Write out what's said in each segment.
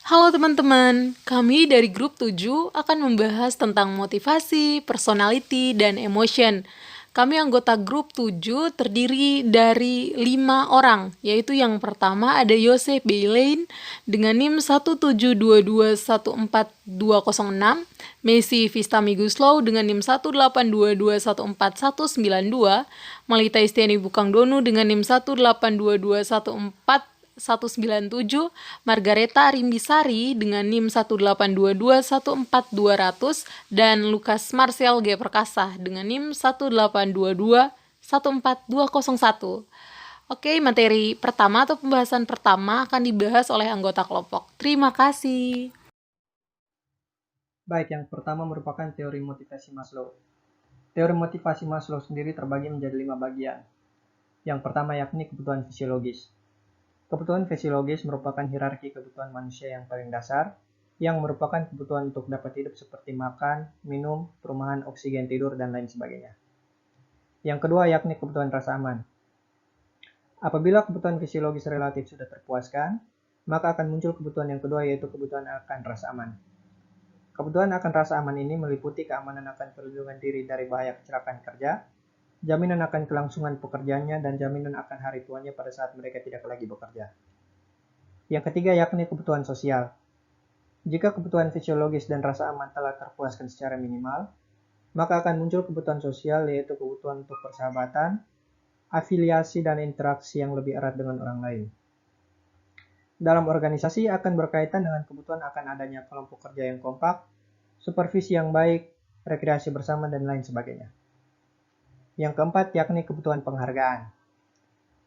Halo teman-teman, kami dari grup 7 akan membahas tentang motivasi, personality, dan emotion. Kami anggota grup 7 terdiri dari 5 orang, yaitu yang pertama ada Yosef Beilein dengan NIM 172214206, Messi Vistami Guslow dengan NIM 182214192, Malita Istiani Bukangdonu dengan NIM 182214197, Margareta Rimbisari dengan NIM 182214200, dan Lukas Marcel G. Perkasa dengan NIM 182214201. Oke, materi pertama atau pembahasan pertama akan dibahas oleh anggota kelompok. Terima kasih. Baik, yang pertama merupakan teori motivasi Maslow. Teori motivasi Maslow sendiri terbagi menjadi 5 bagian. Yang pertama yakni kebutuhan fisiologis. Kebutuhan fisiologis merupakan hierarki kebutuhan manusia yang paling dasar, yang merupakan kebutuhan untuk dapat hidup seperti makan, minum, perumahan, oksigen tidur, dan lain sebagainya. Yang kedua yakni kebutuhan rasa aman. Apabila kebutuhan fisiologis relatif sudah terpuaskan, maka akan muncul kebutuhan yang kedua yaitu kebutuhan akan rasa aman. Kebutuhan akan rasa aman ini meliputi keamanan akan perlindungan diri dari bahaya kecelakaan kerja, jaminan akan kelangsungan pekerjaannya, dan jaminan akan hari tuanya pada saat mereka tidak lagi bekerja. Yang ketiga yakni kebutuhan sosial. Jika kebutuhan fisiologis dan rasa aman telah terpuaskan secara minimal, maka akan muncul kebutuhan sosial yaitu kebutuhan untuk persahabatan, afiliasi, dan interaksi yang lebih erat dengan orang lain. Dalam organisasi akan berkaitan dengan kebutuhan akan adanya kelompok kerja yang kompak, supervisi yang baik, rekreasi bersama, dan lain sebagainya. Yang keempat yakni kebutuhan penghargaan.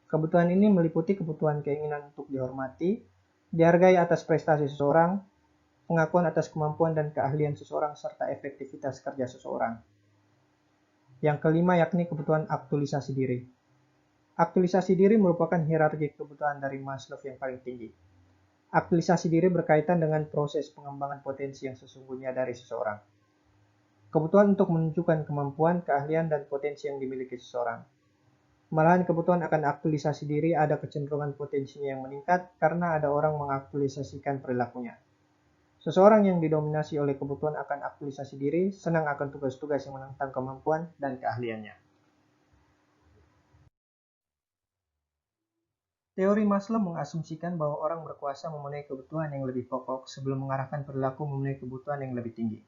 Kebutuhan ini meliputi kebutuhan keinginan untuk dihormati, dihargai atas prestasi seseorang, pengakuan atas kemampuan dan keahlian seseorang, serta efektivitas kerja seseorang. Yang kelima yakni kebutuhan aktualisasi diri. Aktualisasi diri merupakan hierarki kebutuhan dari Maslow yang paling tinggi. Aktualisasi diri berkaitan dengan proses pengembangan potensi yang sesungguhnya dari seseorang. Kebutuhan untuk menunjukkan kemampuan, keahlian, dan potensi yang dimiliki seseorang. Malahan kebutuhan akan aktualisasi diri ada kecenderungan potensinya yang meningkat karena ada orang mengaktualisasikan perilakunya. Seseorang yang didominasi oleh kebutuhan akan aktualisasi diri senang akan tugas-tugas yang menentang kemampuan dan keahliannya. Teori Maslow mengasumsikan bahwa orang berkuasa memenuhi kebutuhan yang lebih pokok sebelum mengarahkan perilaku memenuhi kebutuhan yang lebih tinggi.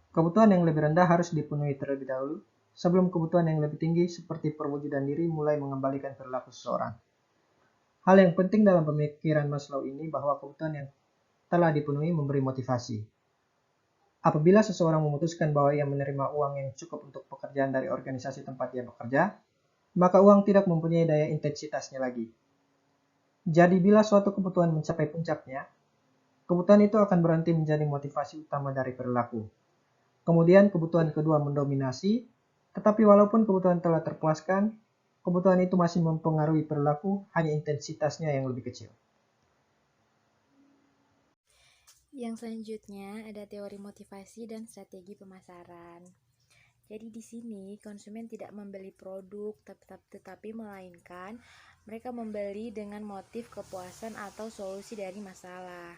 Kebutuhan yang lebih rendah harus dipenuhi terlebih dahulu, sebelum kebutuhan yang lebih tinggi seperti perwujudan diri mulai mengembalikan perilaku seseorang. Hal yang penting dalam pemikiran Maslow ini bahwa kebutuhan yang telah dipenuhi memberi motivasi. Apabila seseorang memutuskan bahwa ia menerima uang yang cukup untuk pekerjaan dari organisasi tempat ia bekerja, maka uang tidak mempunyai daya intensitasnya lagi. Jadi bila suatu kebutuhan mencapai puncaknya, kebutuhan itu akan berhenti menjadi motivasi utama dari perilaku. Kemudian kebutuhan kedua mendominasi, tetapi walaupun kebutuhan telah terpuaskan, kebutuhan itu masih mempengaruhi perilaku, hanya intensitasnya yang lebih kecil. Yang selanjutnya ada teori motivasi dan strategi pemasaran. Jadi di sini konsumen tidak membeli produk tetapi melainkan mereka membeli dengan motif kepuasan atau solusi dari masalah.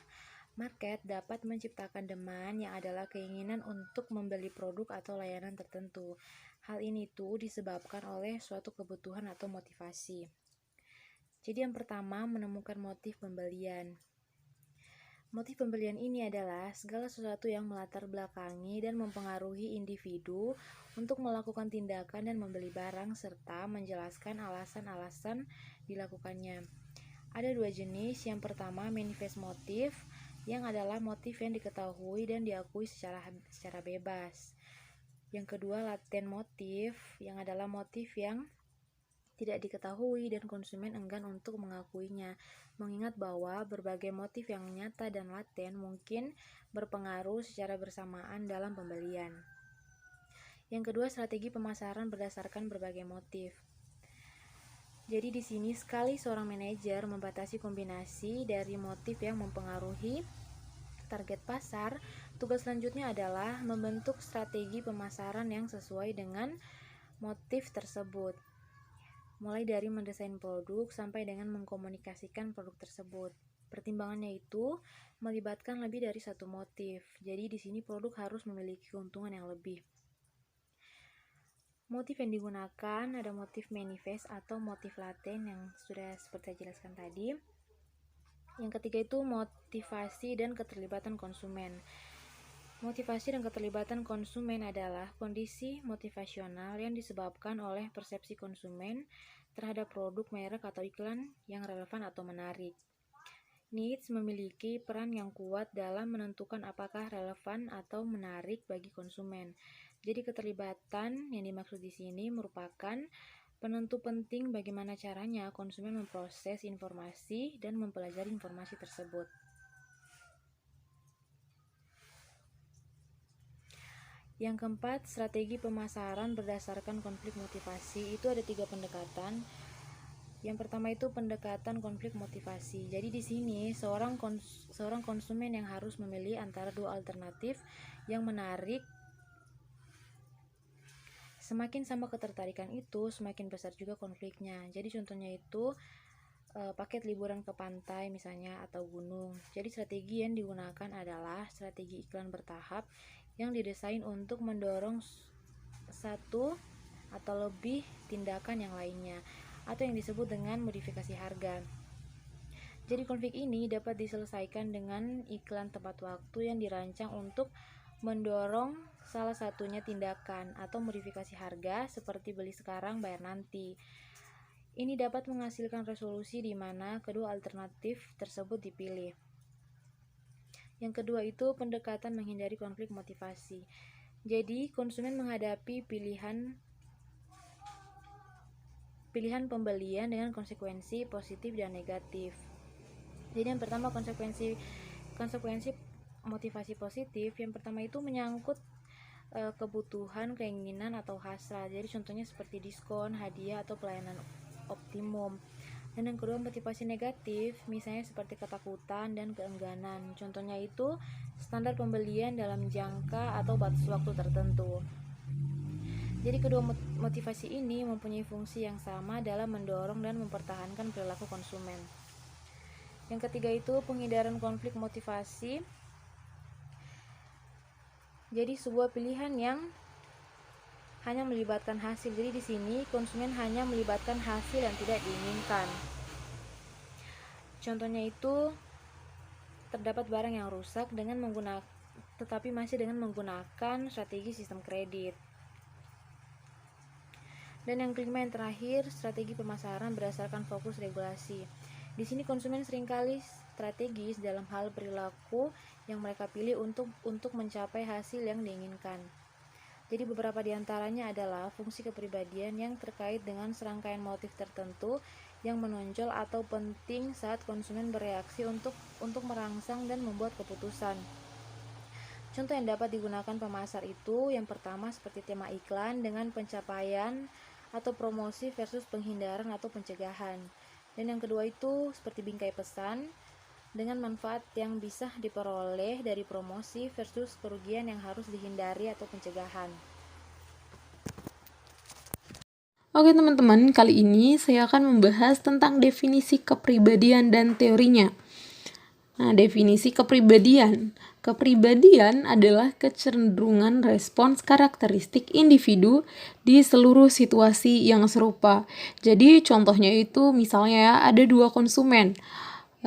Market dapat menciptakan demand yang adalah keinginan untuk membeli produk atau layanan tertentu. Hal ini tuh disebabkan oleh suatu kebutuhan atau motivasi. Jadi yang pertama menemukan motif pembelian. Motif pembelian ini adalah segala sesuatu yang melatar belakangi dan mempengaruhi individu untuk melakukan tindakan dan membeli barang serta menjelaskan alasan-alasan dilakukannya. Ada dua jenis, yang pertama manifest motif, yang adalah motif yang diketahui dan diakui secara bebas. Yang kedua latent motif, yang adalah motif yang tidak diketahui dan konsumen enggan untuk mengakuinya, mengingat bahwa berbagai motif yang nyata dan laten mungkin berpengaruh secara bersamaan dalam pembelian. Yang kedua, strategi pemasaran berdasarkan berbagai motif. Jadi di sini sekali seorang manajer membatasi kombinasi dari motif yang mempengaruhi target pasar, tugas selanjutnya adalah membentuk strategi pemasaran yang sesuai dengan motif tersebut. Mulai dari mendesain produk sampai dengan mengkomunikasikan produk tersebut. Pertimbangannya itu melibatkan lebih dari satu motif. Jadi di sini produk harus memiliki keuntungan yang lebih. Motif yang digunakan ada motif manifest atau motif laten yang sudah seperti saya jelaskan tadi. Yang ketiga itu motivasi dan keterlibatan konsumen. Motivasi dan keterlibatan konsumen adalah kondisi motivasional yang disebabkan oleh persepsi konsumen terhadap produk, merek, atau iklan yang relevan atau menarik. Needs memiliki peran yang kuat dalam menentukan apakah relevan atau menarik bagi konsumen. Jadi keterlibatan yang dimaksud di sini merupakan penentu penting bagaimana caranya konsumen memproses informasi dan mempelajari informasi tersebut. Yang keempat, strategi pemasaran berdasarkan konflik motivasi. Itu ada 3 pendekatan. Yang pertama itu pendekatan konflik motivasi. Jadi di sini seorang konsumen yang harus memilih antara 2 alternatif yang menarik. Semakin sama ketertarikan itu, semakin besar juga konfliknya. Jadi contohnya itu paket liburan ke pantai misalnya atau gunung. Jadi strategi yang digunakan adalah strategi iklan bertahap yang didesain untuk mendorong satu atau lebih tindakan yang lainnya, atau yang disebut dengan modifikasi harga. Jadi konflik ini dapat diselesaikan dengan iklan tepat waktu yang dirancang untuk mendorong salah satunya tindakan atau modifikasi harga seperti beli sekarang bayar nanti. Ini dapat menghasilkan resolusi di mana kedua alternatif tersebut dipilih. Yang kedua itu pendekatan menghindari konflik motivasi. Jadi konsumen menghadapi pilihan pembelian dengan konsekuensi positif dan negatif. Jadi yang pertama konsekuensi motivasi positif, yang pertama itu menyangkut kebutuhan, keinginan, atau hasrat. Jadi contohnya seperti diskon, hadiah, atau pelayanan optimum. Dan yang kedua motivasi negatif, misalnya seperti ketakutan dan keengganan. Contohnya itu standar pembelian dalam jangka atau batas waktu tertentu. Jadi kedua motivasi ini mempunyai fungsi yang sama dalam mendorong dan mempertahankan perilaku konsumen. Yang ketiga itu penghindaran konflik motivasi. Jadi sebuah pilihan yang hanya melibatkan hasil. Jadi di sini konsumen hanya melibatkan hasil yang tidak diinginkan. Contohnya itu terdapat barang yang rusak tetapi masih dengan menggunakan strategi sistem kredit. Dan yang kelima yang terakhir, strategi pemasaran berdasarkan fokus regulasi. Di sini konsumen seringkali strategis dalam hal perilaku yang mereka pilih untuk mencapai hasil yang diinginkan. Jadi beberapa diantaranya adalah fungsi kepribadian yang terkait dengan serangkaian motif tertentu yang menonjol atau penting saat konsumen bereaksi untuk merangsang dan membuat keputusan. Contoh yang dapat digunakan pemasar itu yang pertama seperti tema iklan dengan pencapaian atau promosi versus penghindaran atau pencegahan. Dan yang kedua itu seperti bingkai pesan dengan manfaat yang bisa diperoleh dari promosi versus kerugian yang harus dihindari atau pencegahan. Oke teman-teman, kali ini saya akan membahas tentang definisi kepribadian dan teorinya. Nah, definisi kepribadian. Kepribadian adalah kecenderungan respons karakteristik individu di seluruh situasi yang serupa. Jadi contohnya itu misalnya ada 2 konsumen.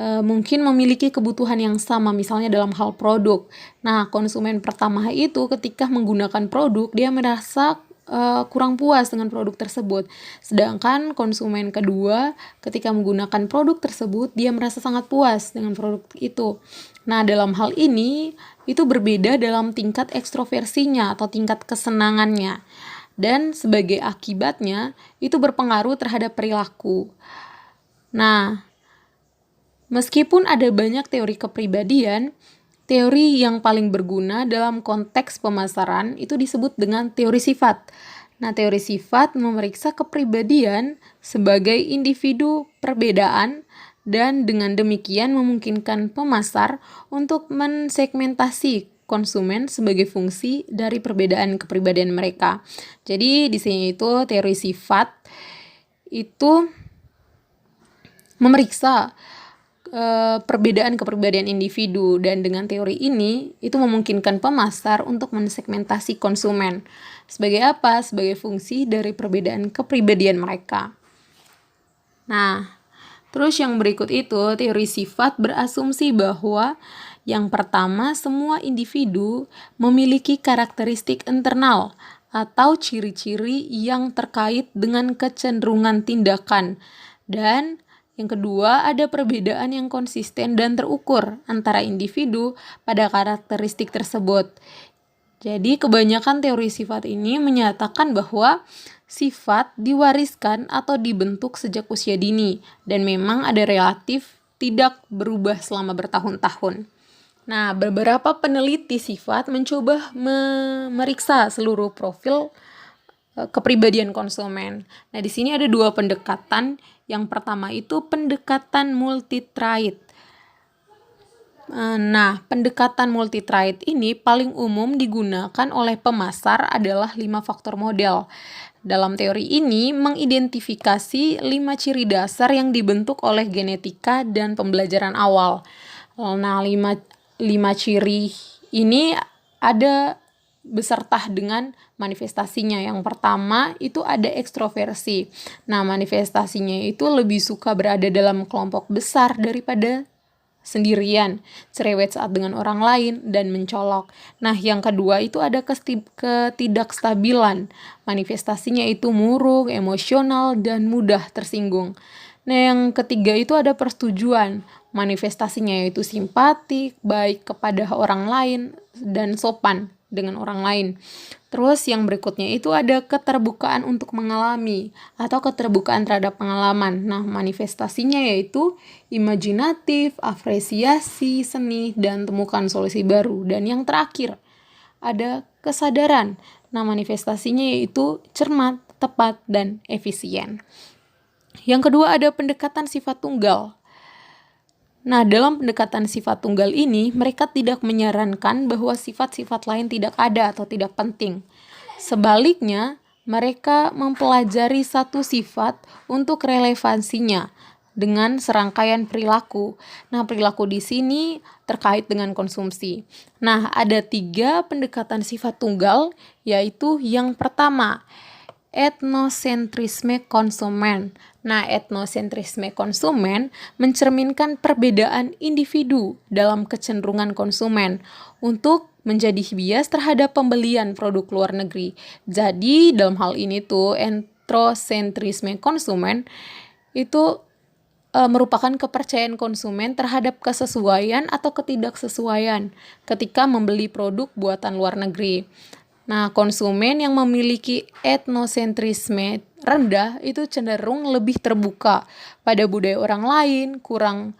Mungkin memiliki kebutuhan yang sama misalnya dalam hal produk. Nah, konsumen pertama itu ketika menggunakan produk dia merasa kurang puas dengan produk tersebut. Sedangkan konsumen kedua ketika menggunakan produk tersebut dia merasa sangat puas dengan produk itu. Nah, dalam hal ini itu berbeda dalam tingkat ekstroversinya atau tingkat kesenangannya. Dan sebagai akibatnya itu berpengaruh terhadap perilaku. Nah, meskipun ada banyak teori kepribadian, teori yang paling berguna dalam konteks pemasaran itu disebut dengan teori sifat. Nah, teori sifat memeriksa kepribadian sebagai individu perbedaan dan dengan demikian memungkinkan pemasar untuk mensegmentasi konsumen sebagai fungsi dari perbedaan kepribadian mereka. Jadi di sini itu teori sifat itu memeriksa perbedaan kepribadian individu, dan dengan teori ini itu memungkinkan pemasar untuk mensegmentasi konsumen. Sebagai apa? Sebagai fungsi dari perbedaan kepribadian mereka. Nah, terus yang berikut itu teori sifat berasumsi bahwa yang pertama, semua individu memiliki karakteristik internal atau ciri-ciri yang terkait dengan kecenderungan tindakan. Dan yang kedua, ada perbedaan yang konsisten dan terukur antara individu pada karakteristik tersebut. Jadi, kebanyakan teori sifat ini menyatakan bahwa sifat diwariskan atau dibentuk sejak usia dini dan memang ada relatif tidak berubah selama bertahun-tahun. Nah, beberapa peneliti sifat mencoba memeriksa seluruh profil kepribadian konsumen. Nah, di sini ada 2 pendekatan. Yang pertama itu pendekatan multi-trait. Nah, pendekatan multi-trait ini paling umum digunakan oleh pemasar adalah 5 faktor model. Dalam teori ini mengidentifikasi 5 ciri dasar yang dibentuk oleh genetika dan pembelajaran awal. Nah, 5 ciri ini ada beserta dengan manifestasinya. Yang pertama itu ada ekstroversi. Nah, manifestasinya itu lebih suka berada dalam kelompok besar daripada sendirian, cerewet saat dengan orang lain, dan mencolok. Nah, yang kedua itu ada ketidakstabilan. Manifestasinya itu murung, emosional, dan mudah tersinggung. Nah, yang ketiga itu ada persetujuan. Manifestasinya yaitu simpatik, baik kepada orang lain, dan sopan dengan orang lain. Terus yang berikutnya itu ada keterbukaan untuk mengalami atau keterbukaan terhadap pengalaman. Nah, manifestasinya yaitu imajinatif, apresiasi seni, dan temukan solusi baru. Dan yang terakhir ada kesadaran. Nah, manifestasinya yaitu cermat, tepat, dan efisien. Yang kedua ada pendekatan sifat tunggal. Nah, dalam pendekatan sifat tunggal ini, mereka tidak menyarankan bahwa sifat-sifat lain tidak ada atau tidak penting. Sebaliknya, mereka mempelajari satu sifat untuk relevansinya dengan serangkaian perilaku. Nah, perilaku di sini terkait dengan konsumsi. Nah, ada 3 pendekatan sifat tunggal, yaitu yang pertama, etnosentrisme konsumen. Nah, etnosentrisme konsumen mencerminkan perbedaan individu dalam kecenderungan konsumen untuk menjadi bias terhadap pembelian produk luar negeri. Jadi, dalam hal ini tuh etnosentrisme konsumen itu merupakan kepercayaan konsumen terhadap kesesuaian atau ketidaksesuaian ketika membeli produk buatan luar negeri. Nah, konsumen yang memiliki etnosentrisme rendah itu cenderung lebih terbuka pada budaya orang lain, kurang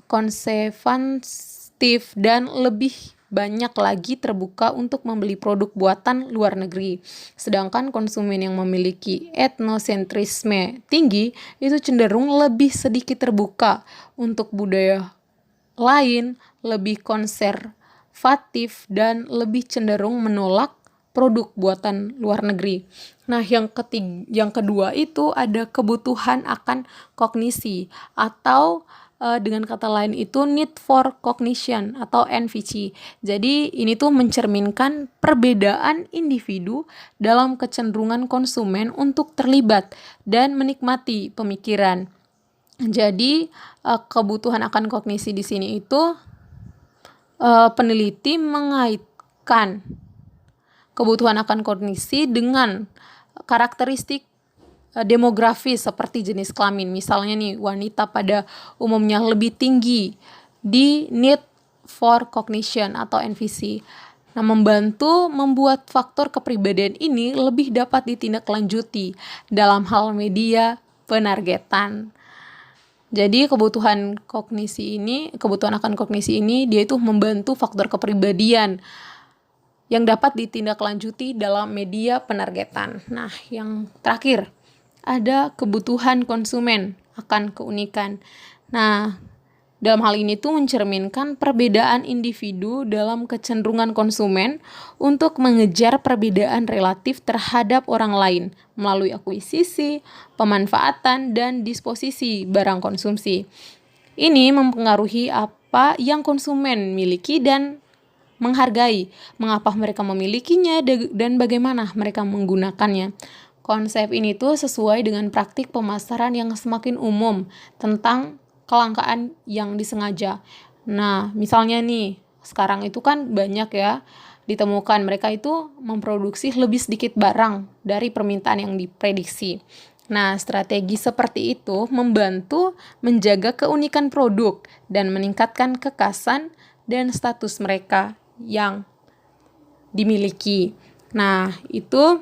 konservatif, dan lebih banyak lagi terbuka untuk membeli produk buatan luar negeri. Sedangkan konsumen yang memiliki etnosentrisme tinggi itu cenderung lebih sedikit terbuka untuk budaya lain, lebih konservatif, dan lebih cenderung menolak produk buatan luar negeri. Nah, yang kedua itu ada kebutuhan akan kognisi atau dengan kata lain itu need for cognition atau NVC. Jadi ini tuh mencerminkan perbedaan individu dalam kecenderungan konsumen untuk terlibat dan menikmati pemikiran. Jadi kebutuhan akan kognisi di sini itu peneliti mengaitkan kebutuhan akan kognisi dengan karakteristik demografis seperti jenis kelamin. Misalnya nih, wanita pada umumnya lebih tinggi di need for cognition atau NVC. Nah, membantu membuat faktor kepribadian ini lebih dapat ditindaklanjuti dalam hal media penargetan. Jadi kebutuhan akan kognisi ini dia itu membantu faktor kepribadian yang dapat ditindaklanjuti dalam media penargetan. Nah, yang terakhir, ada kebutuhan konsumen akan keunikan. Nah, dalam hal ini tuh mencerminkan perbedaan individu dalam kecenderungan konsumen untuk mengejar perbedaan relatif terhadap orang lain melalui akuisisi, pemanfaatan, dan disposisi barang konsumsi. Ini mempengaruhi apa yang konsumen miliki dan menghargai, mengapa mereka memilikinya dan bagaimana mereka menggunakannya. Konsep ini tuh sesuai dengan praktik pemasaran yang semakin umum tentang kelangkaan yang disengaja. Nah, misalnya nih, sekarang itu kan banyak ya ditemukan mereka itu memproduksi lebih sedikit barang dari permintaan yang diprediksi. Nah, strategi seperti itu membantu menjaga keunikan produk dan meningkatkan kekhasan dan status mereka yang dimiliki. Nah, itu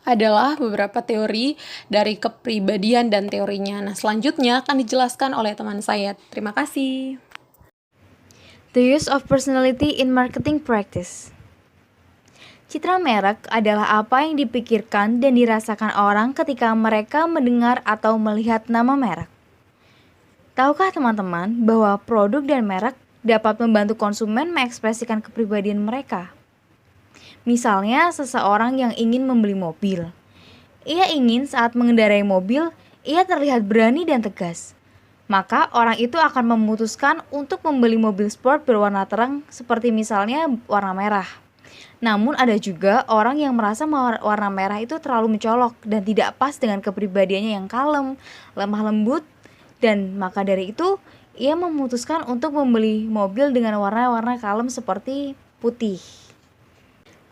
adalah beberapa teori dari kepribadian dan teorinya. Nah, selanjutnya akan dijelaskan oleh teman saya. Terima kasih. The use of personality in marketing practice. Citra merek adalah apa yang dipikirkan dan dirasakan orang ketika mereka mendengar atau melihat nama merek. Tahukah teman-teman bahwa produk dan merek dapat membantu konsumen mengekspresikan kepribadian mereka? Misalnya, seseorang yang ingin membeli mobil. Ia ingin saat mengendarai mobil, ia terlihat berani dan tegas. Maka orang itu akan memutuskan untuk membeli mobil sport berwarna terang seperti misalnya warna merah. Namun ada juga orang yang merasa warna merah itu terlalu mencolok dan tidak pas dengan kepribadiannya yang kalem, lemah lembut, dan maka dari itu ia memutuskan untuk membeli mobil dengan warna-warna kalem seperti putih.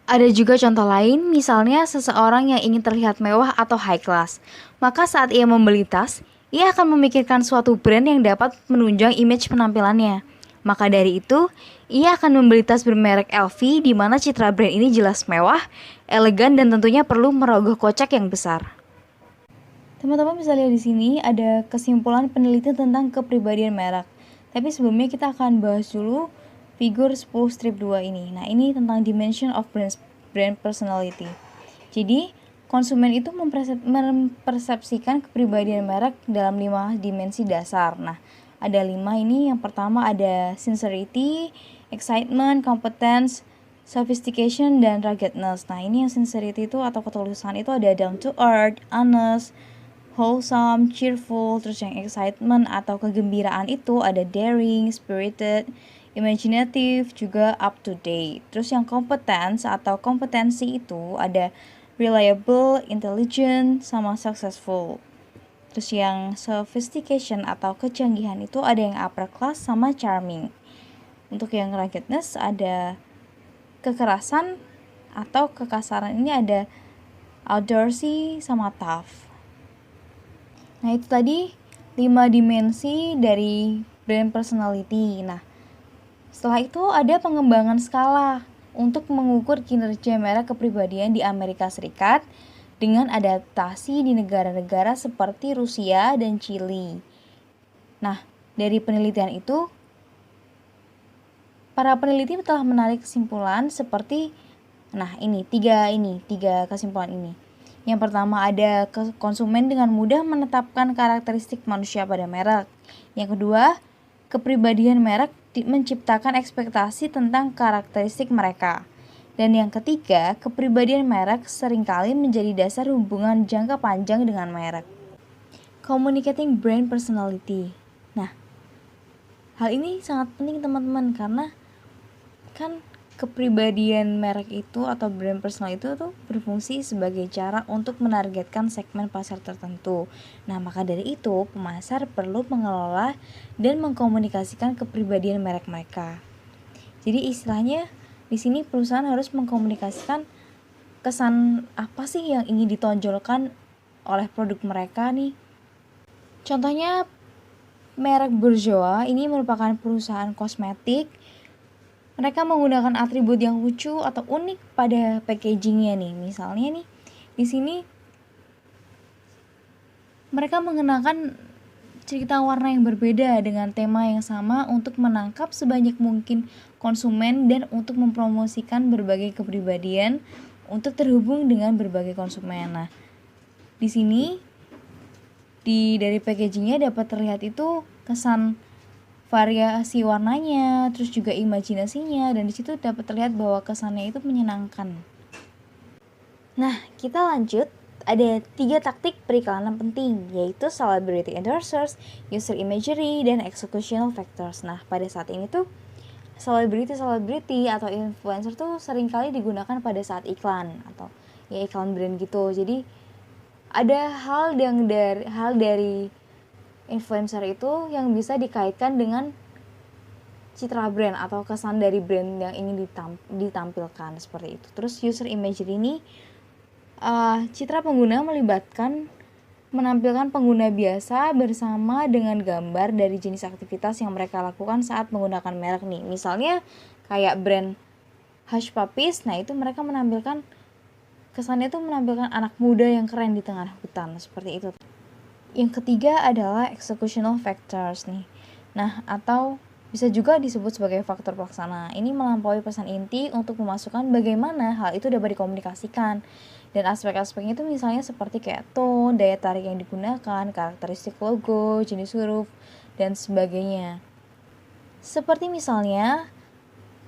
Ada juga contoh lain, misalnya seseorang yang ingin terlihat mewah atau high class. Maka saat ia membeli tas, ia akan memikirkan suatu brand yang dapat menunjang image penampilannya. Maka dari itu, ia akan membeli tas bermerek LV di mana citra brand ini jelas mewah, elegan, dan tentunya perlu merogoh kocek yang besar. Teman-teman bisa lihat di sini ada kesimpulan penelitian tentang kepribadian merek. Tapi sebelumnya kita akan bahas dulu figur 10 strip 2 ini. Nah, ini tentang dimension of brand personality. Jadi, konsumen itu mempersepsikan kepribadian merek dalam 5 dimensi dasar. Nah, ada 5 ini. Yang pertama ada sincerity, excitement, competence, sophistication, dan ruggedness. Nah, ini yang sincerity itu atau ketulusan itu ada down to earth, honest, wholesome, cheerful. Terus yang excitement atau kegembiraan itu ada daring, spirited, imaginative, juga up to date. Terus yang competence atau kompetensi itu ada reliable, intelligent, sama successful. Terus yang sophistication atau kecanggihan itu ada yang upper class sama charming. Untuk yang ruggedness ada kekerasan atau kekasaran, ini ada outdoorsy sama tough. Nah, itu tadi 5 dimensi dari brand personality. Nah, setelah itu ada pengembangan skala untuk mengukur kinerja merek kepribadian di Amerika Serikat dengan adaptasi di negara-negara seperti Rusia dan Chili. Nah, dari penelitian itu, para peneliti telah menarik kesimpulan seperti, tiga kesimpulan ini. Yang pertama ada konsumen dengan mudah menetapkan karakteristik manusia pada merek. Yang kedua, kepribadian merek menciptakan ekspektasi tentang karakteristik mereka. Dan yang ketiga, kepribadian merek seringkali menjadi dasar hubungan jangka panjang dengan merek. Communicating brand personality. Nah, hal ini sangat penting teman-teman karena kan kepribadian merek itu atau brand personal itu tuh berfungsi sebagai cara untuk menargetkan segmen pasar tertentu. Nah, maka dari itu pemasar perlu mengelola dan mengkomunikasikan kepribadian merek mereka. Jadi istilahnya di sini perusahaan harus mengkomunikasikan kesan apa sih yang ingin ditonjolkan oleh produk mereka nih. Contohnya merek Bourjois ini merupakan perusahaan kosmetik. Mereka menggunakan atribut yang lucu atau unik pada packagingnya nih. Misalnya nih di sini mereka mengenakan cerita warna yang berbeda dengan tema yang sama untuk menangkap sebanyak mungkin konsumen dan untuk mempromosikan berbagai kepribadian untuk terhubung dengan berbagai konsumen. Nah, di sini dari packagingnya dapat terlihat itu kesan variasi warnanya, terus juga imajinasinya, dan di situ dapat terlihat bahwa kesannya itu menyenangkan. Nah, kita lanjut ada 3 taktik periklanan penting, yaitu celebrity endorsers, user imagery, dan executional factors. Nah, pada saat ini tuh selebriti atau influencer tuh seringkali digunakan pada saat iklan atau ya iklan brand gitu. Jadi ada hal dari influencer itu yang bisa dikaitkan dengan citra brand atau kesan dari brand yang ingin ditampilkan seperti itu. Terus user imagery ini citra pengguna menampilkan pengguna biasa bersama dengan gambar dari jenis aktivitas yang mereka lakukan saat menggunakan merek nih. Misalnya kayak brand Hush Puppies, nah itu mereka kesannya itu menampilkan anak muda yang keren di tengah hutan, seperti itu. Yang ketiga adalah executional factors nih. Nah, atau bisa juga disebut sebagai faktor pelaksana. Ini melampaui pesan inti untuk memasukkan bagaimana hal itu dapat dikomunikasikan. Dan aspek-aspeknya itu misalnya seperti kayak tone, daya tarik yang digunakan, karakteristik logo, jenis huruf, dan sebagainya. Seperti misalnya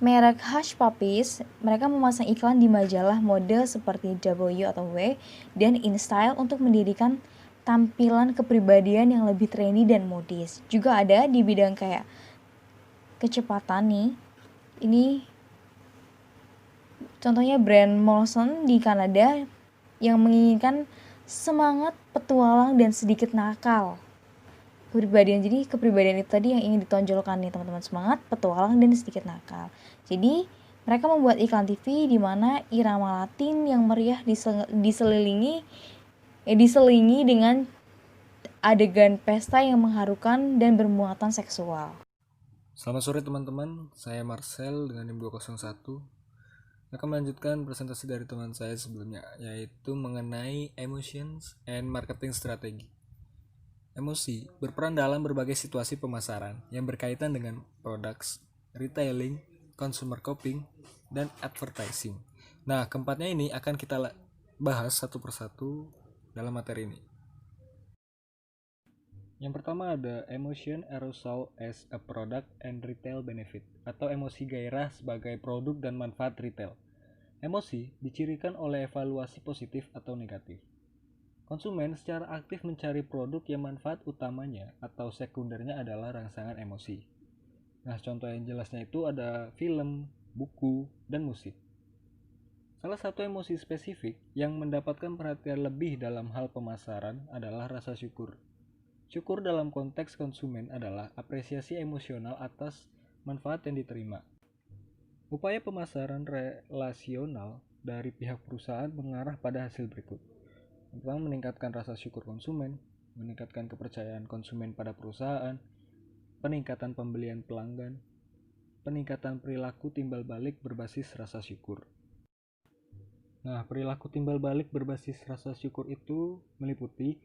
merek Hush Puppies, mereka memasang iklan di majalah mode seperti W atau W dan InStyle untuk mendirikan tampilan kepribadian yang lebih trendy dan modis. Juga ada di bidang kayak kecepatan nih. Ini contohnya brand Molson di Kanada yang menginginkan semangat petualang dan sedikit nakal. Kepribadian itu tadi yang ingin ditonjolkan nih teman-teman, semangat, petualang, dan sedikit nakal. Jadi mereka membuat iklan TV di mana irama Latin yang meriah diselingi dengan adegan pesta yang mengharukan dan bermuatan seksual. Selamat sore teman-teman, saya Marcel dengan NIM 201 akan melanjutkan presentasi dari teman saya sebelumnya, yaitu mengenai Emotions and Marketing Strategy. Emosi berperan dalam berbagai situasi pemasaran yang berkaitan dengan products, retailing, consumer coping, dan advertising. Nah, keempatnya ini akan kita bahas satu persatu dalam materi ini. Yang pertama ada emotion arousal as a product and retail benefit, atau emosi gairah sebagai produk dan manfaat retail. Emosi dicirikan oleh evaluasi positif atau negatif. Konsumen secara aktif mencari produk yang manfaat utamanya atau sekundernya adalah rangsangan emosi. Nah, contoh yang jelasnya itu ada film, buku, dan musik. Salah satu emosi spesifik yang mendapatkan perhatian lebih dalam hal pemasaran adalah rasa syukur. Syukur dalam konteks konsumen adalah apresiasi emosional atas manfaat yang diterima. Upaya pemasaran relasional dari pihak perusahaan mengarah pada hasil berikut. Pertama, meningkatkan rasa syukur konsumen, meningkatkan kepercayaan konsumen pada perusahaan, peningkatan pembelian pelanggan, peningkatan perilaku timbal balik berbasis rasa syukur. Nah, perilaku timbal balik berbasis rasa syukur itu meliputi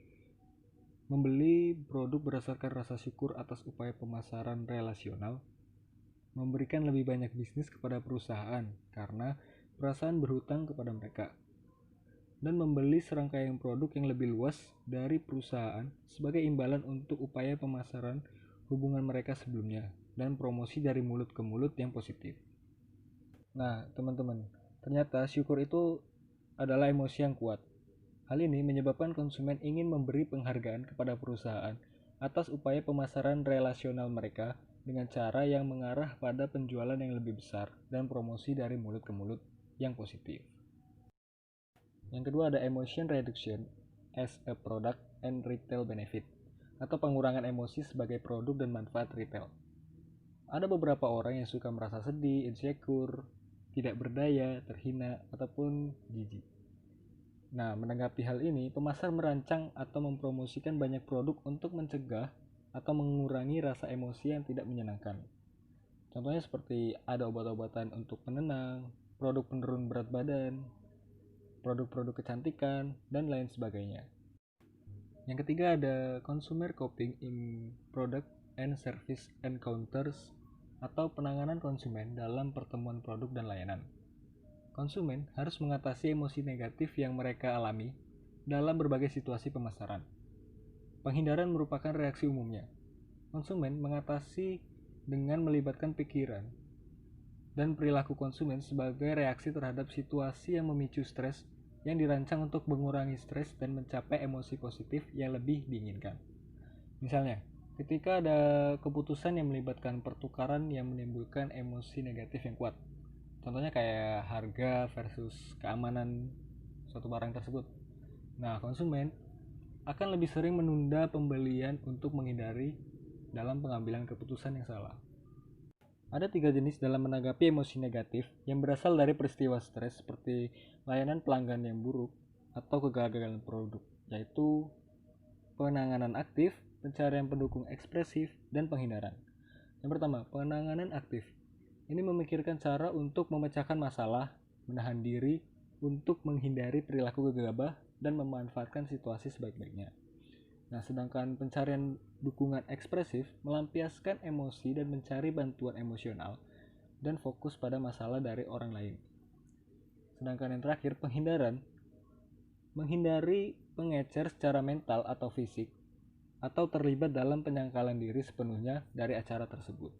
membeli produk berdasarkan rasa syukur atas upaya pemasaran relasional, memberikan lebih banyak bisnis kepada perusahaan karena perusahaan berhutang kepada mereka, dan membeli serangkaian produk yang lebih luas dari perusahaan sebagai imbalan untuk upaya pemasaran hubungan mereka sebelumnya dan promosi dari mulut ke mulut yang positif. Nah, teman-teman, ternyata syukur itu adalah emosi yang kuat. Hal ini menyebabkan konsumen ingin memberi penghargaan kepada perusahaan atas upaya pemasaran relasional mereka dengan cara yang mengarah pada penjualan yang lebih besar dan promosi dari mulut ke mulut yang positif. Yang kedua ada emotion reduction as a product and retail benefit, atau pengurangan emosi sebagai produk dan manfaat retail. Ada beberapa orang yang suka merasa sedih, insecure, tidak berdaya, terhina, ataupun jijik. Nah, menanggapi hal ini, pemasar merancang atau mempromosikan banyak produk untuk mencegah atau mengurangi rasa emosi yang tidak menyenangkan. Contohnya seperti ada obat-obatan untuk penenang, produk penurun berat badan, produk-produk kecantikan, dan lain sebagainya. Yang ketiga ada consumer coping in product and service encounters, atau penanganan konsumen dalam pertemuan produk dan layanan. Konsumen harus mengatasi emosi negatif yang mereka alami dalam berbagai situasi pemasaran. Penghindaran merupakan reaksi umumnya. Konsumen mengatasi dengan melibatkan pikiran dan perilaku konsumen sebagai reaksi terhadap situasi yang memicu stres yang dirancang untuk mengurangi stres dan mencapai emosi positif yang lebih diinginkan. Misalnya, ketika ada keputusan yang melibatkan pertukaran yang menimbulkan emosi negatif yang kuat. Contohnya kayak harga versus keamanan suatu barang tersebut. Nah, konsumen akan lebih sering menunda pembelian untuk menghindari dalam pengambilan keputusan yang salah. Ada 3 jenis dalam menanggapi emosi negatif yang berasal dari peristiwa stres seperti layanan pelanggan yang buruk atau kegagalan produk, yaitu penanganan aktif, pencarian pendukung ekspresif, dan penghindaran. Yang pertama, penanganan aktif. Ini memikirkan cara untuk memecahkan masalah, menahan diri untuk menghindari perilaku gegabah, dan memanfaatkan situasi sebaik-baiknya. Nah, sedangkan pencarian dukungan ekspresif melampiaskan emosi dan mencari bantuan emosional dan fokus pada masalah dari orang lain. Sedangkan yang terakhir, penghindaran, menghindari pengecer secara mental atau fisik atau terlibat dalam penyangkalan diri sepenuhnya dari acara tersebut.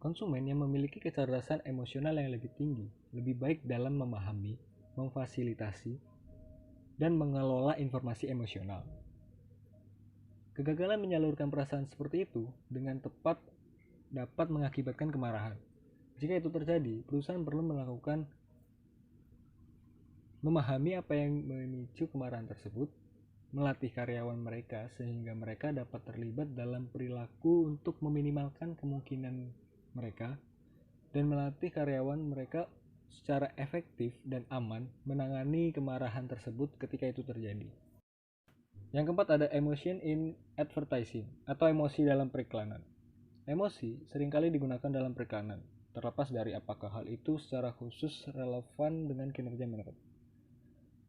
Konsumen yang memiliki kecerdasan emosional yang lebih tinggi lebih baik dalam memahami, memfasilitasi, dan mengelola informasi emosional. Kegagalan menyalurkan perasaan seperti itu dengan tepat dapat mengakibatkan kemarahan. Jika itu terjadi, perusahaan perlu memahami apa yang memicu kemarahan tersebut, melatih karyawan mereka sehingga mereka dapat terlibat dalam perilaku untuk meminimalkan kemungkinan mereka, dan melatih karyawan mereka secara efektif dan aman menangani kemarahan tersebut ketika itu terjadi. Yang keempat ada emotion in advertising atau emosi dalam periklanan. Emosi seringkali digunakan dalam periklanan, terlepas dari apakah hal itu secara khusus relevan dengan kinerja merek.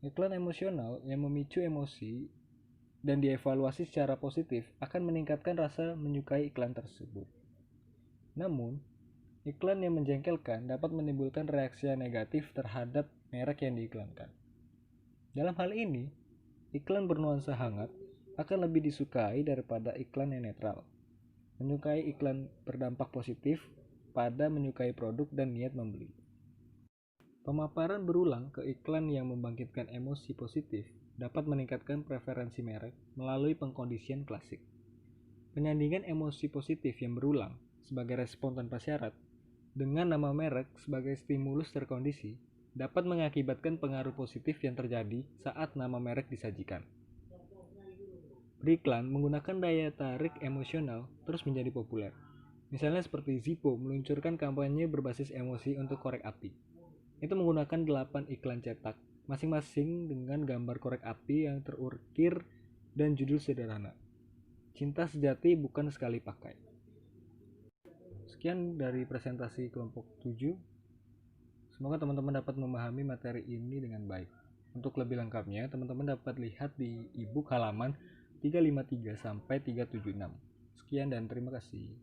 Iklan emosional yang memicu emosi dan dievaluasi secara positif akan meningkatkan rasa menyukai iklan tersebut. Namun, iklan yang menjengkelkan dapat menimbulkan reaksi negatif terhadap merek yang diiklankan. Dalam hal ini, iklan bernuansa hangat akan lebih disukai daripada iklan yang netral. Menyukai iklan berdampak positif pada menyukai produk dan niat membeli. Pemaparan berulang ke iklan yang membangkitkan emosi positif dapat meningkatkan preferensi merek melalui pengkondisian klasik. Penyandingan emosi positif yang berulang sebagai respon tanpa syarat dengan nama merek sebagai stimulus terkondisi dapat mengakibatkan pengaruh positif yang terjadi saat nama merek disajikan. Beriklan menggunakan daya tarik emosional terus menjadi populer. Misalnya seperti Zippo meluncurkan kampanye berbasis emosi untuk korek api. Itu menggunakan 8 iklan cetak, masing-masing dengan gambar korek api yang terukir dan judul sederhana. Cinta sejati bukan sekali pakai. Sekian dari presentasi kelompok 7. Semoga teman-teman dapat memahami materi ini dengan baik. Untuk lebih lengkapnya, teman-teman dapat lihat di e-book halaman 353 sampai 376. Sekian dan terima kasih.